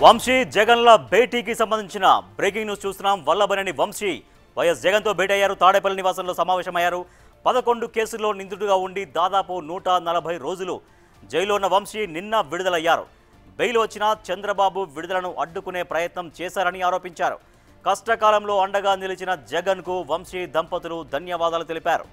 వంశీ జగన్ల భేటీకి సంబంధించిన breaking news చూస్తున్నాం. Vallabhaneni Vamsi YS జగన్తో భేటీ అయ్యారు. తాడేపల్లి నివాసంలో సమావేశమయ్యారు. 11 కేసుల్లో నిందితుడిగా ఉండి దాదాపు 140 రోజులు జైల్లో ఉన్న వంశీ నిన్న విడుదలయ్యారు. బెయిల్ వచ్చినా చంద్రబాబు విడుదలను అడ్డుకునే ప్రయత్నం చేశారని ఆరోపించారు. కష్టకాలంలో అండగా నిలిచిన జగన్కు వంశీ దంపతులు ధన్యవాదాలు తెలిపారు.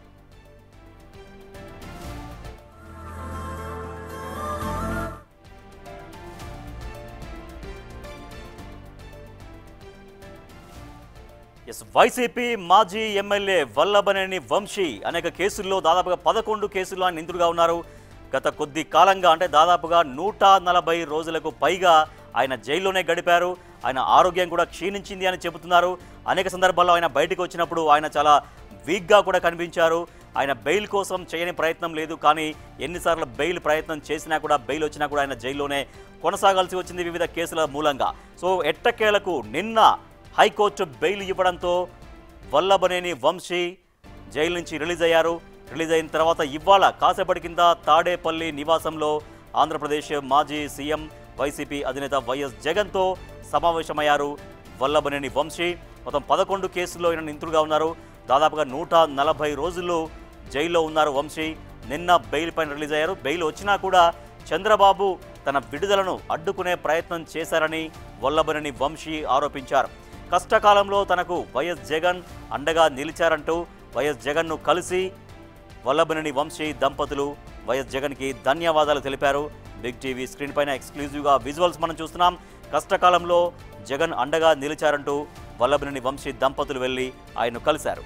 వైసీపీ మాజీ ఎమ్మెల్యే వల్లభనేని వంశీ అనేక కేసుల్లో దాదాపుగా 11 కేసుల్లో ఆయన నిందితుడిగా ఉన్నారు. గత కొద్ది కాలంగా అంటే దాదాపుగా 140 రోజులకు పైగా ఆయన జైల్లోనే గడిపారు. ఆయన ఆరోగ్యం కూడా క్షీణించింది అని చెబుతున్నారు. అనేక సందర్భాల్లో ఆయన బయటకు వచ్చినప్పుడు ఆయన చాలా వీక్గా కూడా కనిపించారు. ఆయన బెయిల్ కోసం చేయని ప్రయత్నం లేదు. కానీ ఎన్నిసార్లు బెయిల్ ప్రయత్నం చేసినా కూడా బెయిల్ వచ్చినా కూడా ఆయన జైల్లోనే కొనసాగాల్సి వచ్చింది వివిధ కేసుల మూలంగా. సో ఎట్టకేలకు నిన్న హైకోర్టు బెయిల్ ఇవ్వడంతో వల్లభనేని వంశీ జైలు నుంచి రిలీజ్ అయ్యారు. రిలీజ్ అయిన తర్వాత ఇవాళ కాసేపటి కింద తాడేపల్లి నివాసంలో ఆంధ్రప్రదేశ్ మాజీ సీఎం వైసీపీ అధినేత వైఎస్ జగన్తో సమావేశమయ్యారు వల్లభనేని వంశీ. మొత్తం 11 కేసుల్లో ఈయన నిందితుడిగా ఉన్నారు. దాదాపుగా 140 రోజులు జైల్లో ఉన్నారు వంశీ. నిన్న బెయిల్ పైన రిలీజ్ అయ్యారు. బెయిల్ వచ్చినా కూడా చంద్రబాబు తన విడుదలను అడ్డుకునే ప్రయత్నం చేశారని వల్లభనేని వంశీ ఆరోపించారు. కష్టకాలంలో తనకు వైఎస్ జగన్ అండగా నిలిచారంటూ వైఎస్ జగన్ను కలిసి వల్లభనేని వంశీ దంపతులు వైఎస్ జగన్కి ధన్యవాదాలు తెలిపారు. బిగ్ టీవీ స్క్రీన్ పైన ఎక్స్క్లూజివ్గా విజువల్స్ మనం చూస్తున్నాం. కష్టకాలంలో జగన్ అండగా నిలిచారంటూ వల్లభనేని వంశీ దంపతులు వెళ్ళి ఆయన్ను కలిశారు.